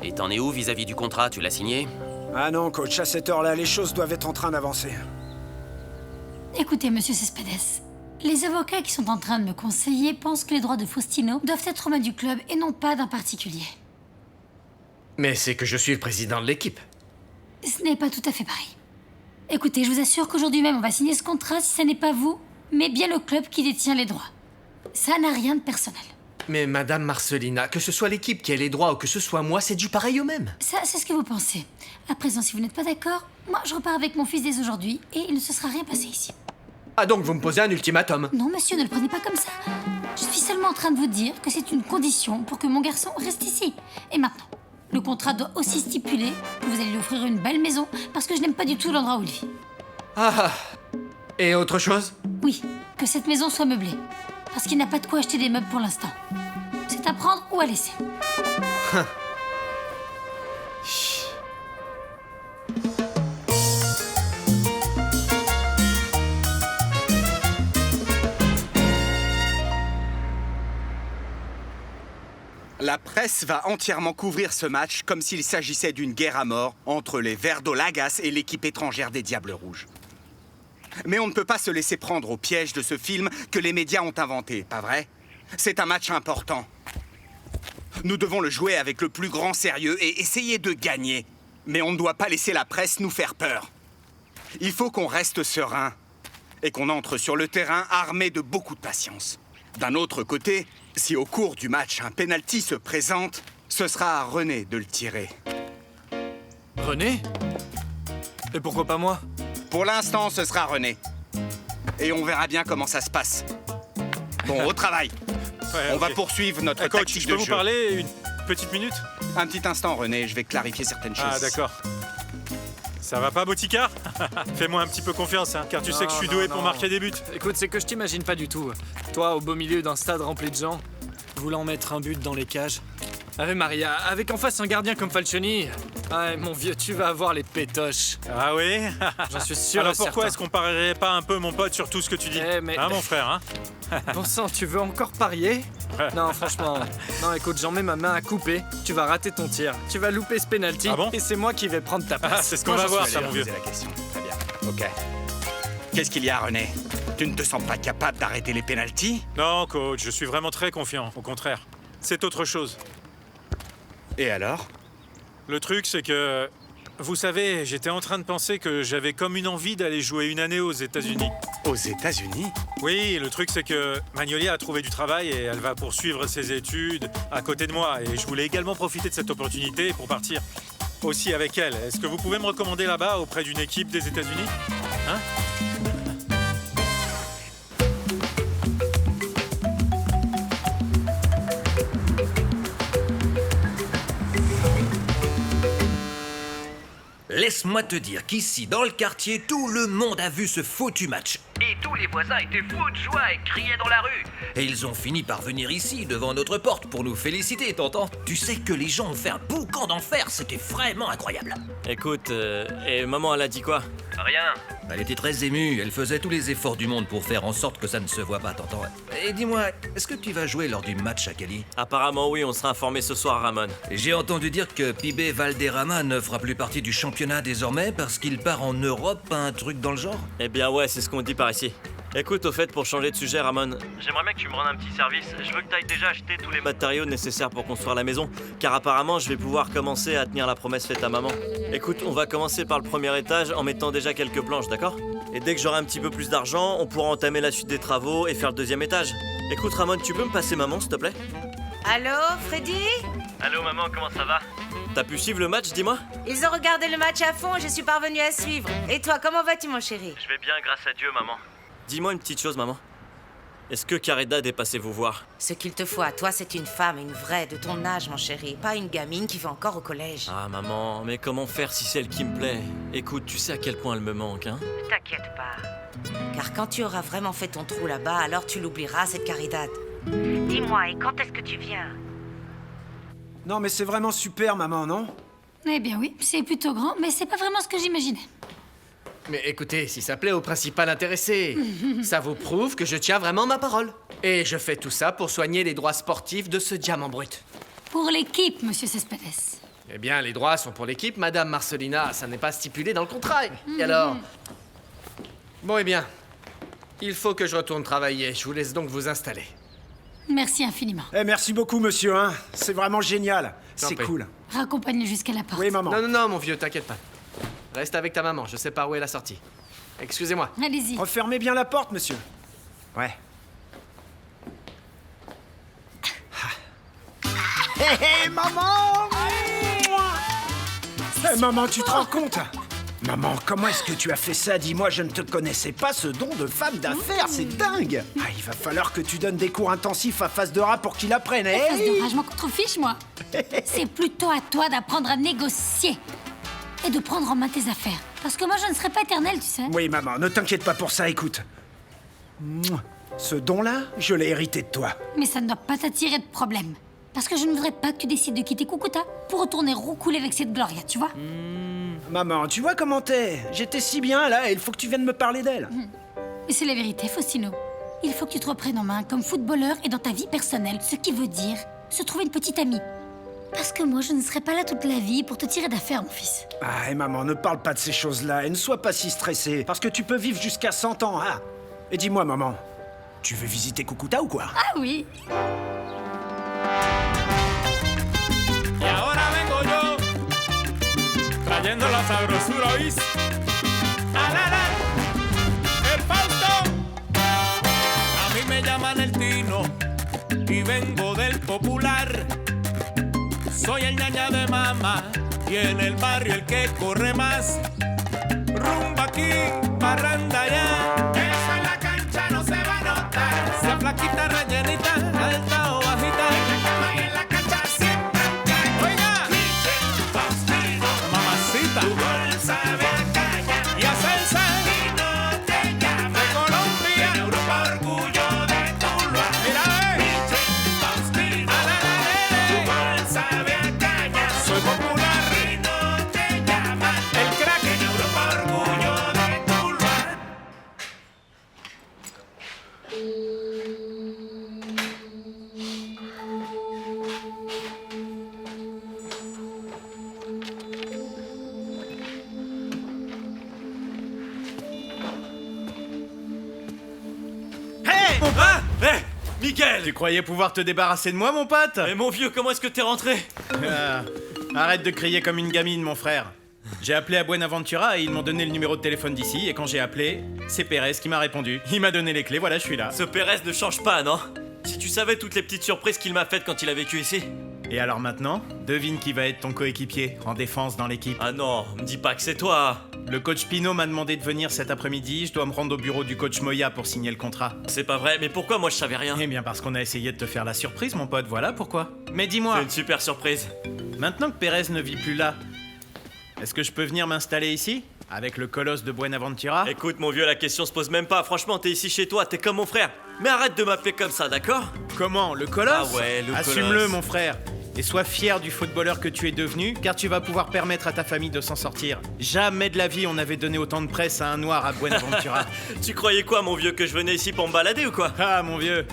Et t'en es où vis-à-vis du contrat? Tu l'as signé? Ah non, coach, à cette heure-là, les choses doivent être en train d'avancer. Écoutez, monsieur Cespedes, les avocats qui sont en train de me conseiller pensent que les droits de Faustino doivent être aux mains du club et non pas d'un particulier. Mais c'est que je suis le président de l'équipe. Ce n'est pas tout à fait pareil. Écoutez, je vous assure qu'aujourd'hui même on va signer ce contrat si ce n'est pas vous, mais bien le club qui détient les droits. Ça n'a rien de personnel. Mais Madame Marcelina, que ce soit l'équipe qui ait les droits ou que ce soit moi, c'est du pareil au même. Ça, c'est ce que vous pensez. À présent, si vous n'êtes pas d'accord, moi je repars avec mon fils dès aujourd'hui et il ne se sera rien passé ici. Ah donc vous me posez un ultimatum? Non, monsieur, ne le prenez pas comme ça. Je suis seulement en train de vous dire que c'est une condition pour que mon garçon reste ici. Et maintenant, le contrat doit aussi stipuler que vous allez lui offrir une belle maison parce que je n'aime pas du tout l'endroit où il vit. Ah. Et autre chose? Oui, que cette maison soit meublée. Parce qu'il n'a pas de quoi acheter des meubles pour l'instant. C'est à prendre ou à laisser. La presse va entièrement couvrir ce match comme s'il s'agissait d'une guerre à mort entre les Verdo Lagas et l'équipe étrangère des Diables Rouges. Mais on ne peut pas se laisser prendre au piège de ce film que les médias ont inventé, pas vrai? C'est un match important. Nous devons le jouer avec le plus grand sérieux et essayer de gagner. Mais on ne doit pas laisser la presse nous faire peur. Il faut qu'on reste serein et qu'on entre sur le terrain armé de beaucoup de patience. D'un autre côté, si au cours du match un penalty se présente, ce sera à René de le tirer. René? Et pourquoi pas moi? Pour l'instant, ce sera René. Et on verra bien comment ça se passe. Bon, au travail. Ouais, on va poursuivre notre coach, tactique je de peux vous jeu. parler une petite minute? Un petit instant, René, je vais clarifier certaines choses. Ah, d'accord. Ça va pas, Boticard? Fais-moi un petit peu confiance, hein, car tu sais que je suis doué pour marquer des buts. Écoute, c'est que je t'imagine pas du tout. Toi, au beau milieu d'un stade rempli de gens, voulant mettre un but dans les cages. Ave Maria, avec en face un gardien comme Falcioni. Ah, mon vieux, tu vas avoir les pétoches. Ah oui? J'en suis sûr. Alors pourquoi est-ce qu'on parierait pas un peu, mon pote, sur tout ce que tu dis? Mais... Hein, mon frère, hein? Bon sang, tu veux encore parier? Non, franchement. Non, écoute, j'en mets ma main à couper. Tu vas rater ton tir. Tu vas louper ce penalty. Ah bon? Et c'est moi qui vais prendre ta place. C'est ce qu'on va voir, ça, mon vieux. La question. Très bien. Ok. Qu'est-ce qu'il y a, René? Tu ne te sens pas capable d'arrêter les pénaltys? Non, coach, je suis vraiment très confiant. Au contraire. C'est autre chose. Et alors? Le truc, c'est que... Vous savez, j'étais en train de penser que j'avais comme une envie d'aller jouer une année aux États-Unis. Aux États-Unis? Oui, le truc, c'est que Magnolia a trouvé du travail et elle va poursuivre ses études à côté de moi. Et je voulais également profiter de cette opportunité pour partir aussi avec elle. Est-ce que vous pouvez me recommander là-bas auprès d'une équipe des États-Unis? Hein? Laisse-moi te dire qu'ici, dans le quartier, tout le monde a vu ce foutu match. Et tous les voisins étaient fous de joie et criaient dans la rue. Et ils ont fini par venir ici, devant notre porte, pour nous féliciter, t'entends? Tu sais que les gens ont fait un boucan d'enfer, c'était vraiment incroyable. Écoute, et maman, elle a dit quoi? Rien. Elle était très émue, elle faisait tous les efforts du monde pour faire en sorte que ça ne se voit pas, t'entends? Et dis-moi, est-ce que tu vas jouer lors du match à Cali? Apparemment oui, on sera informé ce soir, Ramon. J'ai entendu dire que Pibé Valderrama ne fera plus partie du championnat désormais parce qu'il part en Europe, un truc dans le genre? Eh bien ouais, c'est ce qu'on dit par ici. Écoute, au fait, pour changer de sujet, Ramon, j'aimerais bien que tu me rendes un petit service. Je veux que tu ailles déjà acheter tous les matériaux nécessaires pour construire la maison, car apparemment, je vais pouvoir commencer à tenir la promesse faite à maman. Écoute, on va commencer par le premier étage en mettant déjà quelques planches, d'accord? Et dès que j'aurai un petit peu plus d'argent, on pourra entamer la suite des travaux et faire le deuxième étage. Écoute, Ramon, tu peux me passer maman, s'il te plaît? Allô, Freddy? Allô, maman, comment ça va? T'as pu suivre le match, dis-moi? Ils ont regardé le match à fond et je suis parvenue à suivre. Et toi, comment vas-tu, mon chéri? Je vais bien, grâce à Dieu, maman. Dis-moi une petite chose, maman. Est-ce que Caridad est passée vous voir? Ce qu'il te faut à toi, c'est une femme, une vraie, de ton âge, mon chéri. Pas une gamine qui va encore au collège. Ah, maman, mais comment faire si c'est elle qui me plaît? Écoute, tu sais à quel point elle me manque, hein? T'inquiète pas. Car quand tu auras vraiment fait ton trou là-bas, alors tu l'oublieras, cette Caridad. Dis-moi, et quand est-ce que tu viens? Non, mais c'est vraiment super, maman, non? Eh bien oui, c'est plutôt grand, mais c'est pas vraiment ce que j'imaginais. Mais écoutez, si ça plaît au principal intéressé, ça vous prouve que je tiens vraiment ma parole. Et je fais tout ça pour soigner les droits sportifs de ce diamant brut. Pour l'équipe, monsieur Cespedes. Eh bien, les droits sont pour l'équipe, Madame Marcelina. Ça n'est pas stipulé dans le contrat. Et alors? Bon, eh bien, il faut que je retourne travailler. Je vous laisse donc vous installer. Merci infiniment. Eh, merci beaucoup, monsieur, hein. C'est vraiment génial. T'en C'est prie. cool. Raccompagne-le jusqu'à la porte. Oui, maman. Non, non, non, mon vieux, t'inquiète pas. Reste avec ta maman, je sais pas où est la sortie. Excusez-moi. Allez-y. Refermez bien la porte, monsieur. Ouais. Hé, hé, maman! Eh, maman, tu te rends compte? Maman, comment est-ce que tu as fait ça? Dis-moi, je ne te connaissais pas ce don de femme d'affaires, c'est dingue! Ah, il va falloir que tu donnes des cours intensifs à Face de Rat pour qu'il apprenne, eh? Face de rage, je m'en contrefiche, moi. C'est plutôt à toi d'apprendre à négocier et de prendre en main tes affaires. Parce que moi, je ne serai pas éternelle, tu sais. Oui, maman, ne t'inquiète pas pour ça, écoute. Mouah. Ce don-là, je l'ai hérité de toi. Mais ça ne doit pas t'attirer de problème. Parce que je ne voudrais pas que tu décides de quitter Cucuta pour retourner roucouler avec cette Gloria, tu vois. Maman, tu vois comment t'es? J'étais si bien, là, et il faut que tu viennes me parler d'elle. Mais c'est la vérité, Faustino. Il faut que tu te reprennes en main comme footballeur et dans ta vie personnelle. Ce qui veut dire se trouver une petite amie. Parce que moi, je ne serai pas là toute la vie pour te tirer d'affaire, mon fils. Ah, et maman, ne parle pas de ces choses-là, et ne sois pas si stressée, parce que tu peux vivre jusqu'à 100 ans, hein. Et dis-moi, maman, tu veux visiter Cucuta ou quoi? Ah oui. Y ahora vengo yo, trayendo la sabrosura, ¿oís? ¡Alala! ¡El Fausto! A mí me llaman el Tino y vengo del popular. Soy el ñaña de mamá y en el barrio el que corre más. Rumba aquí, parranda allá. Eso en la cancha no se va a notar. Sea flaquita, rellenita, alta o bajita. En la cama y en la cancha siempre hay. Oiga, mamacita, tu gol sabe a caña y a salsa. Y no te llaman de Colombia, en Europa orgullo de Tuluá. Mira, Faustino, tu gol sabe a caña. Soy popular y no te llaman el crack, en Europa orgullo de Tuluá. Hey! Ah! Hey! Miguel! Tu croyais pouvoir te débarrasser de moi, mon pote? Mais mon vieux, comment est-ce que t'es rentré? Arrête de crier comme une gamine, mon frère. J'ai appelé à Buenaventura et ils m'ont donné le numéro de téléphone d'ici, et quand j'ai appelé, c'est Pérez qui m'a répondu. Il m'a donné les clés, voilà, je suis là. Ce Pérez ne change pas, non? Si tu savais toutes les petites surprises qu'il m'a faites quand il a vécu ici. Et alors maintenant, devine qui va être ton coéquipier en défense dans l'équipe. Ah non, me dis pas que c'est toi. Le coach Pino m'a demandé de venir cet après-midi, je dois me rendre au bureau du coach Moya pour signer le contrat. C'est pas vrai, mais pourquoi moi je savais rien? Eh bien parce qu'on a essayé de te faire la surprise, mon pote, voilà pourquoi. Mais dis-moi... C'est une super surprise. Maintenant que Pérez ne vit plus là, est-ce que je peux venir m'installer ici? Avec le colosse de Buenaventura? Écoute mon vieux, la question se pose même pas, franchement t'es ici chez toi, t'es comme mon frère. Mais arrête de m'appeler comme ça, d'accord? Comment? Le colosse? Ah ouais, le colosse. Assume-le, mon frère. Et sois fier du footballeur que tu es devenu, car tu vas pouvoir permettre à ta famille de s'en sortir. Jamais de la vie on avait donné autant de presse à un noir à Buenaventura. Tu croyais quoi, mon vieux, que je venais ici pour me balader ou quoi? Ah, mon vieux.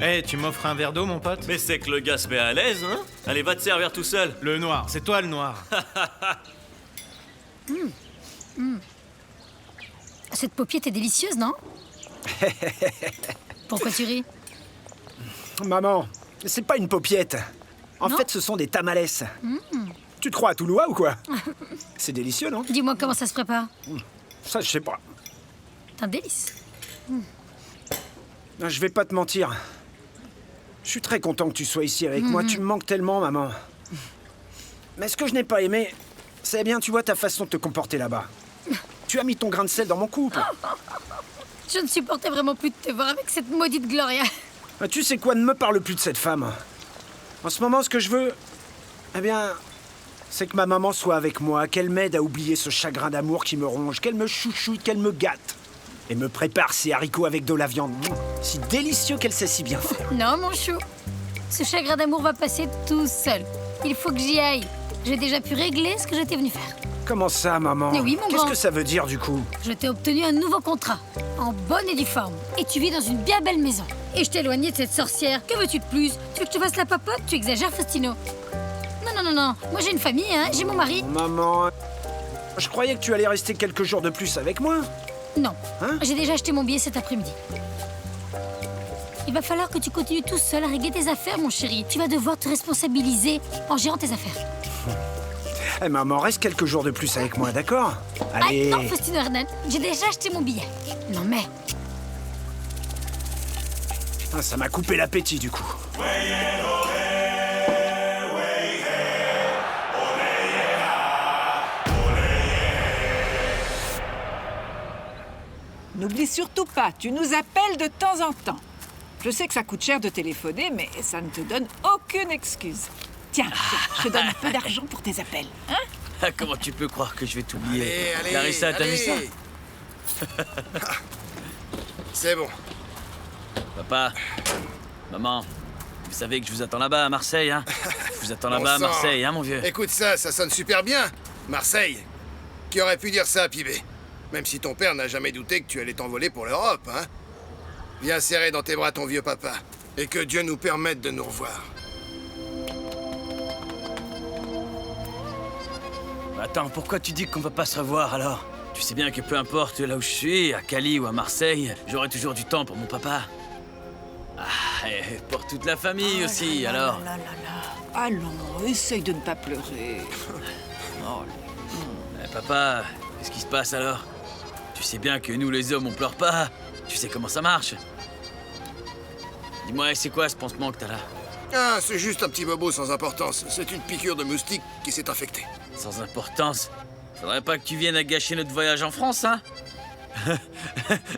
Eh, tu m'offres un verre d'eau, mon pote? Mais c'est que le gars se met à l'aise, hein? Allez, va te servir tout seul. Le noir, c'est toi le noir. Cette paupiette est délicieuse, non? Pourquoi tu ris? Maman, c'est pas une paupiette. En Non. fait, ce sont des tamales. Tu te crois à Toulouse ou quoi? C'est délicieux, non? Dis-moi comment ça se prépare. Ça, je sais pas. C'est un délice. Je vais pas te mentir. Je suis très content que tu sois ici avec moi. Tu me manques tellement, maman. Mais ce que je n'ai pas aimé, c'est bien, tu vois, ta façon de te comporter là-bas. Tu as mis ton grain de sel dans mon couple. Je ne supportais vraiment plus de te voir avec cette maudite Gloria. Tu sais quoi, ne me parle plus de cette femme. En ce moment, ce que je veux, eh bien, c'est que ma maman soit avec moi, qu'elle m'aide à oublier ce chagrin d'amour qui me ronge, qu'elle me chouchoute, qu'elle me gâte. Et me prépare ces haricots avec de la viande. Si délicieux qu'elle sait si bien faire. Non, mon chou. Ce chagrin d'amour va passer tout seul. Il faut que j'y aille. J'ai déjà pu régler ce que j'étais venue faire. Comment ça, maman? Mais oui, mon Qu'est-ce grand. que ça veut dire, du coup? Je t'ai obtenu un nouveau contrat, en bonne et due forme. Et tu vis dans une bien belle maison. Et je t'ai éloigné de cette sorcière. Que veux-tu de plus? Tu veux que je te fasse la papote? Tu exagères, Faustino. Non. Moi, j'ai une famille, hein. J'ai mon mari. Maman, je croyais que tu allais rester quelques jours de plus avec moi. Non. Hein? J'ai déjà acheté mon billet cet après-midi. Il va falloir que tu continues tout seul à régler tes affaires, mon chéri. Tu vas devoir te responsabiliser en gérant tes affaires. Eh, maman, reste quelques jours de plus avec moi, d'accord? Allez. Ah, non, Faustino Hernan, j'ai déjà acheté mon billet. Non, mais... Ah, ça m'a coupé l'appétit, du coup. N'oublie surtout pas, tu nous appelles de temps en temps. Je sais que ça coûte cher de téléphoner, mais ça ne te donne aucune excuse. Tiens, je te donne un peu d'argent pour tes appels, hein? Ah, comment tu peux croire que je vais t'oublier? Allez, Clarissa, t'as vu ça? C'est bon. Papa, maman, vous savez que je vous attends là-bas à Marseille, hein? Je vous attends Bon là-bas à sang. Marseille, hein, mon vieux? Écoute ça sonne super bien. Marseille. Qui aurait pu dire ça, Pibé? Même si ton père n'a jamais douté que tu allais t'envoler pour l'Europe, hein? Viens serrer dans tes bras ton vieux papa. Et que Dieu nous permette de nous revoir. Attends, pourquoi tu dis qu'on va pas se revoir alors? Tu sais bien que peu importe là où je suis, à Cali ou à Marseille, j'aurai toujours du temps pour mon papa. Ah, et pour toute la famille aussi, alors. Allons, essaye de ne pas pleurer. Papa, qu'est-ce qui se passe alors? Tu sais bien que nous les hommes on pleure pas. Tu sais comment ça marche. Dis-moi, c'est quoi ce pansement que t'as là? Ah, c'est juste un petit bobo sans importance. C'est une piqûre de moustique qui s'est infectée. Sans importance. Faudrait pas que tu viennes à gâcher notre voyage en France, hein?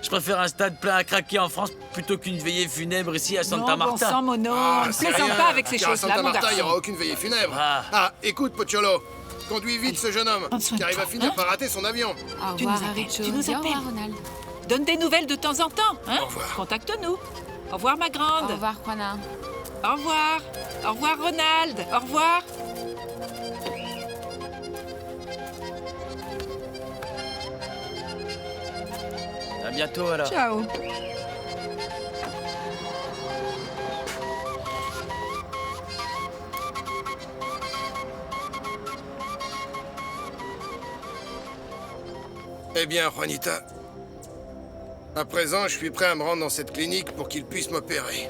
Je préfère un stade plein à craquer en France plutôt qu'une veillée funèbre ici à Santa Marta. Bon sang, Mono, Ah, ne c'est plaisante rien, pas avec ces car à choses-là, Santa mon Marta, il n'y garçon. aura aucune veillée funèbre. Ah, écoute, Pocholo. Conduis vite ce jeune homme, car il va finir par rater son avion. Au Tu nous revoir, appelles, Richo. tu nous Dis au revoir, appelles. Ronald. Donne des nouvelles de temps en temps, hein? Au revoir. Contacte-nous. Au revoir, ma grande. Au revoir, Juana. Au revoir. Au revoir, Ronald. Au revoir. À bientôt alors. Ciao. Eh bien, Juanita. À présent, je suis prêt à me rendre dans cette clinique pour qu'il puisse m'opérer.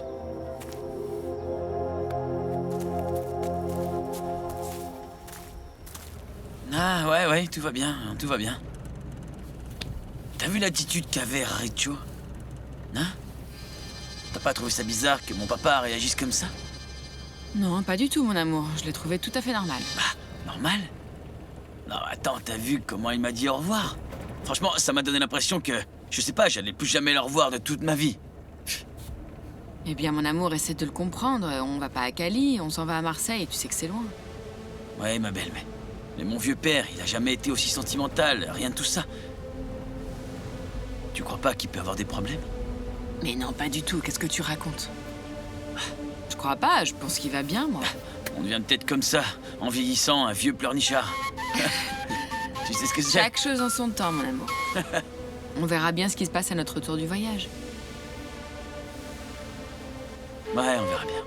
Ah ouais, tout va bien, tout va bien. T'as vu l'attitude qu'avait Richo? Hein? T'as pas trouvé ça bizarre que mon papa réagisse comme ça? Non, pas du tout, mon amour. Je l'ai trouvé tout à fait normal. Normal? Non, attends, t'as vu comment il m'a dit au revoir? Franchement, ça m'a donné l'impression que, je sais pas, j'allais plus jamais le revoir de toute ma vie. Eh bien, mon amour, essaie de le comprendre. On va pas à Cali, on s'en va à Marseille, et tu sais que c'est loin. Ouais, ma belle, mais mon vieux père, il a jamais été aussi sentimental, rien de tout ça. Tu crois pas qu'il peut avoir des problèmes? Mais non, pas du tout. Qu'est-ce que tu racontes? Je crois pas, je pense qu'il va bien, moi. On devient peut-être comme ça, en vieillissant, un vieux pleurnichard. Tu sais ce que c'est? Chaque chose en son temps, mon amour. On verra bien ce qui se passe à notre retour du voyage. Ouais, on verra bien.